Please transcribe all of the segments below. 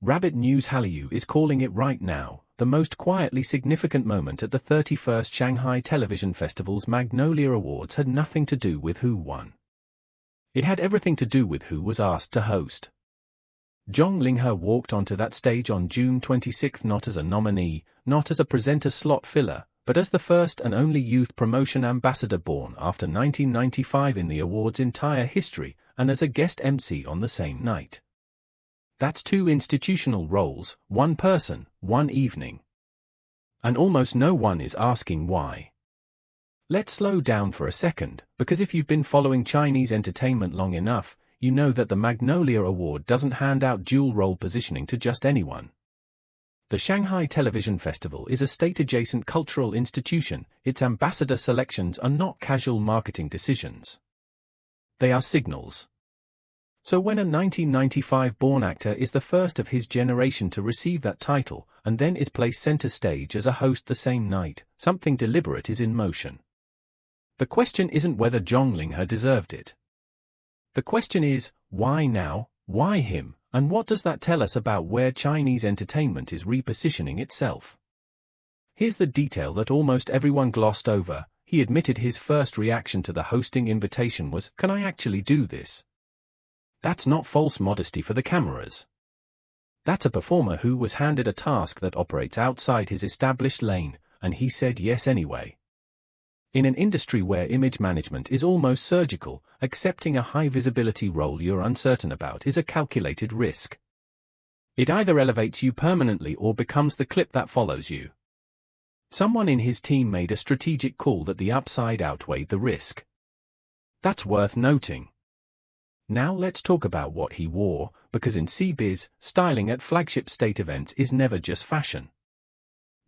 Rabbit News Hallyu is calling it right now, the most quietly significant moment at the 31st Shanghai Television Festival's Magnolia Awards had nothing to do with who won. It had everything to do with who was asked to host. Zhang Linghe walked onto that stage on June 26 not as a nominee, not as a presenter slot filler, but as the first and only youth promotion ambassador born after 1995 in the award's entire history, and as a guest MC on the same night. That's 2 institutional roles, 1 person, 1 evening. And almost no one is asking why. Let's slow down for a second, because if you've been following Chinese entertainment long enough, you know that the Magnolia Award doesn't hand out dual-role positioning to just anyone. The Shanghai Television Festival is a state-adjacent cultural institution. Its ambassador selections are not casual marketing decisions. They are signals. So when a 1995-born actor is the first of his generation to receive that title, and then is placed center stage as a host the same night, something deliberate is in motion. The question isn't whether Zhang Linghe deserved it. The question is, why now, why him, and what does that tell us about where Chinese entertainment is repositioning itself? Here's the detail that almost everyone glossed over. He admitted his first reaction to the hosting invitation was, "Can I actually do this?" That's not false modesty for the cameras. That's a performer who was handed a task that operates outside his established lane, and he said yes anyway. In an industry where image management is almost surgical, accepting a high-visibility role you're uncertain about is a calculated risk. It either elevates you permanently or becomes the clip that follows you. Someone in his team made a strategic call that the upside outweighed the risk. That's worth noting. Now let's talk about what he wore, because in CBiz, styling at flagship state events is never just fashion.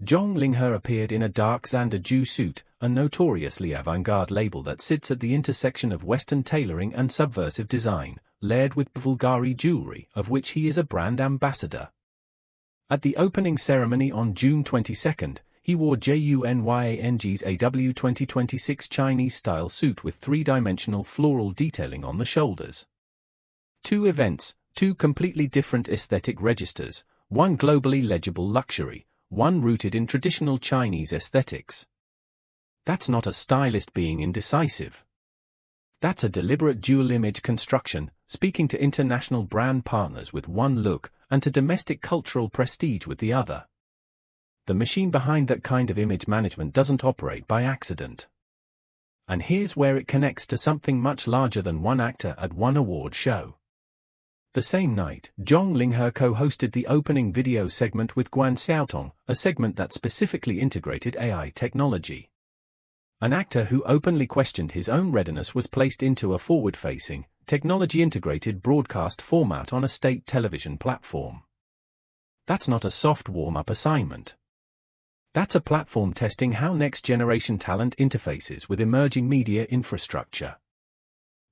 Zhang Linghe appeared in a dark Xanadu suit, a notoriously avant-garde label that sits at the intersection of Western tailoring and subversive design, layered with Bulgari jewelry, of which he is a brand ambassador. At the opening ceremony on June 22, he wore Junyang's AW 2026 Chinese-style suit with 3-dimensional floral detailing on the shoulders. 2 events, 2 completely different aesthetic registers, 1 globally legible luxury, 1 rooted in traditional Chinese aesthetics. That's not a stylist being indecisive. That's a deliberate dual-image construction, speaking to international brand partners with one look, and to domestic cultural prestige with the other. The machine behind that kind of image management doesn't operate by accident. And here's where it connects to something much larger than 1 actor at 1 award show. The same night, Zhang Linghe co-hosted the opening video segment with Guan Xiaotong, a segment that specifically integrated AI technology. An actor who openly questioned his own readiness was placed into a forward-facing, technology-integrated broadcast format on a state television platform. That's not a soft warm-up assignment. That's a platform testing how next-generation talent interfaces with emerging media infrastructure.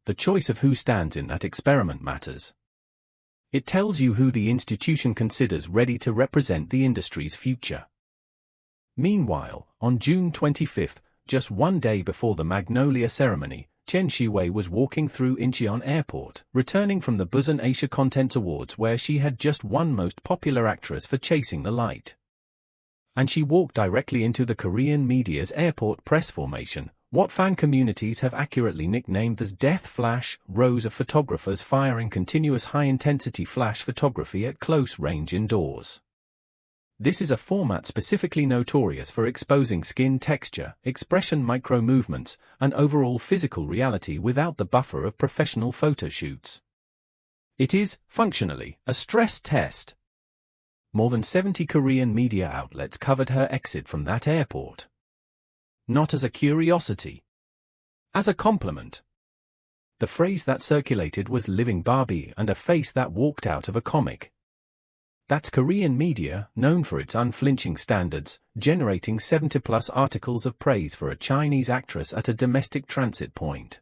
The choice of who stands in that experiment matters. It tells you who the institution considers ready to represent the industry's future. Meanwhile, on June 25, just 1 day before the Magnolia ceremony, Tian Xiwei was walking through Incheon Airport, returning from the Busan Asia Content Awards where she had just won Most Popular Actress for Chasing the Light. And she walked directly into the Korean media's airport press formation, what fan communities have accurately nicknamed as Death Flash, rows of photographers firing continuous high-intensity flash photography at close range indoors. This is a format specifically notorious for exposing skin texture, expression micro-movements, and overall physical reality without the buffer of professional photo shoots. It is, functionally, a stress test. More than 70 Korean media outlets covered her exit from that airport. Not as a curiosity. As a compliment. The phrase that circulated was "living Barbie" and a face that walked out of a comic. That's Korean media, known for its unflinching standards, generating 70+ articles of praise for a Chinese actress at a domestic transit point.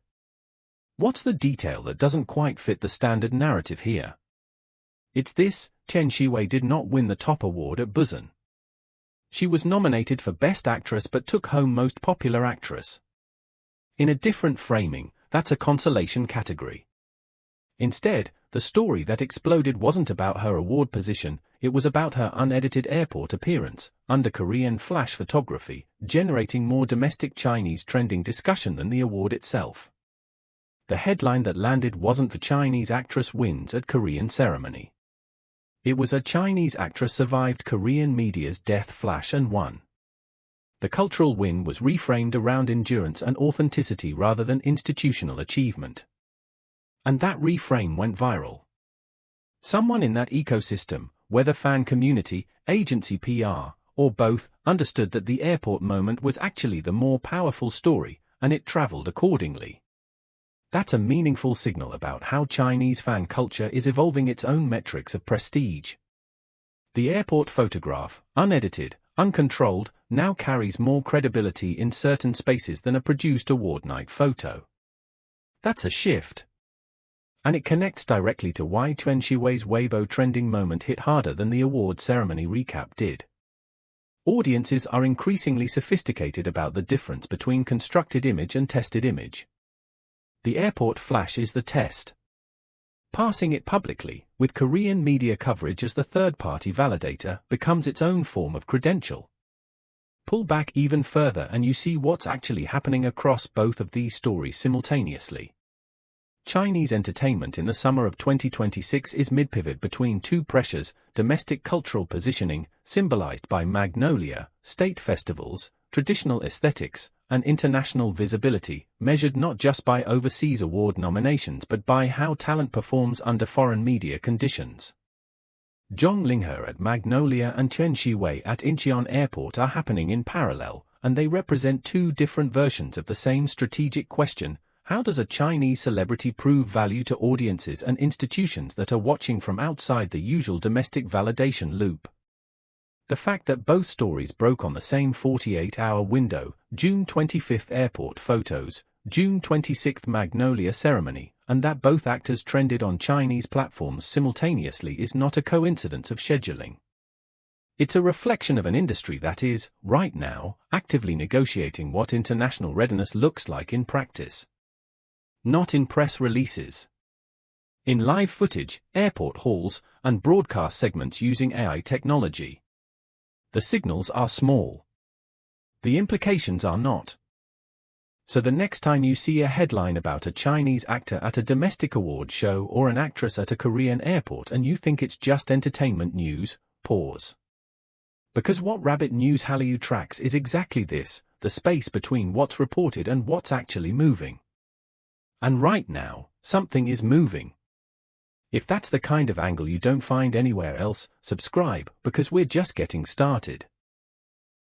What's the detail that doesn't quite fit the standard narrative here? It's this: Tian Xiwei did not win the top award at Busan. She was nominated for Best Actress but took home Most Popular Actress. In a different framing, that's a consolation category. Instead, the story that exploded wasn't about her award position, it was about her unedited airport appearance, under Korean flash photography, generating more domestic Chinese trending discussion than the award itself. The headline that landed wasn't "The Chinese actress wins at Korean ceremony." It was "A Chinese actress survived Korean media's death flash and won." The cultural win was reframed around endurance and authenticity rather than institutional achievement. And that reframe went viral. Someone in that ecosystem, whether fan community, agency PR, or both, understood that the airport moment was actually the more powerful story, and it traveled accordingly. That's a meaningful signal about how Chinese fan culture is evolving its own metrics of prestige. The airport photograph, unedited, uncontrolled, now carries more credibility in certain spaces than a produced award night photo. That's a shift. And it connects directly to why Tian Xiwei's Weibo trending moment hit harder than the award ceremony recap did. Audiences are increasingly sophisticated about the difference between constructed image and tested image. The airport flash is the test. Passing it publicly, with Korean media coverage as the third-party validator, becomes its own form of credential. Pull back even further and you see what's actually happening across both of these stories simultaneously. Chinese entertainment in the summer of 2026 is mid-pivot between two pressures: domestic cultural positioning, symbolized by Magnolia, state festivals, traditional aesthetics, and international visibility, measured not just by overseas award nominations but by how talent performs under foreign media conditions. Zhang Linghe at Magnolia and Tian Xiwei at Incheon Airport are happening in parallel, and they represent two different versions of the same strategic question: how does a Chinese celebrity prove value to audiences and institutions that are watching from outside the usual domestic validation loop? The fact that both stories broke on the same 48-hour window, June 25 airport photos, June 26 Magnolia ceremony, and that both actors trended on Chinese platforms simultaneously is not a coincidence of scheduling. It's a reflection of an industry that is, right now, actively negotiating what international readiness looks like in practice. Not in press releases. In live footage, airport halls, and broadcast segments using AI technology. The signals are small. The implications are not. So the next time you see a headline about a Chinese actor at a domestic award show or an actress at a Korean airport and you think it's just entertainment news, pause. Because what Rabbit News Hallyu tracks is exactly this: the space between what's reported and what's actually moving. And right now, something is moving. If that's the kind of angle you don't find anywhere else, subscribe, because we're just getting started.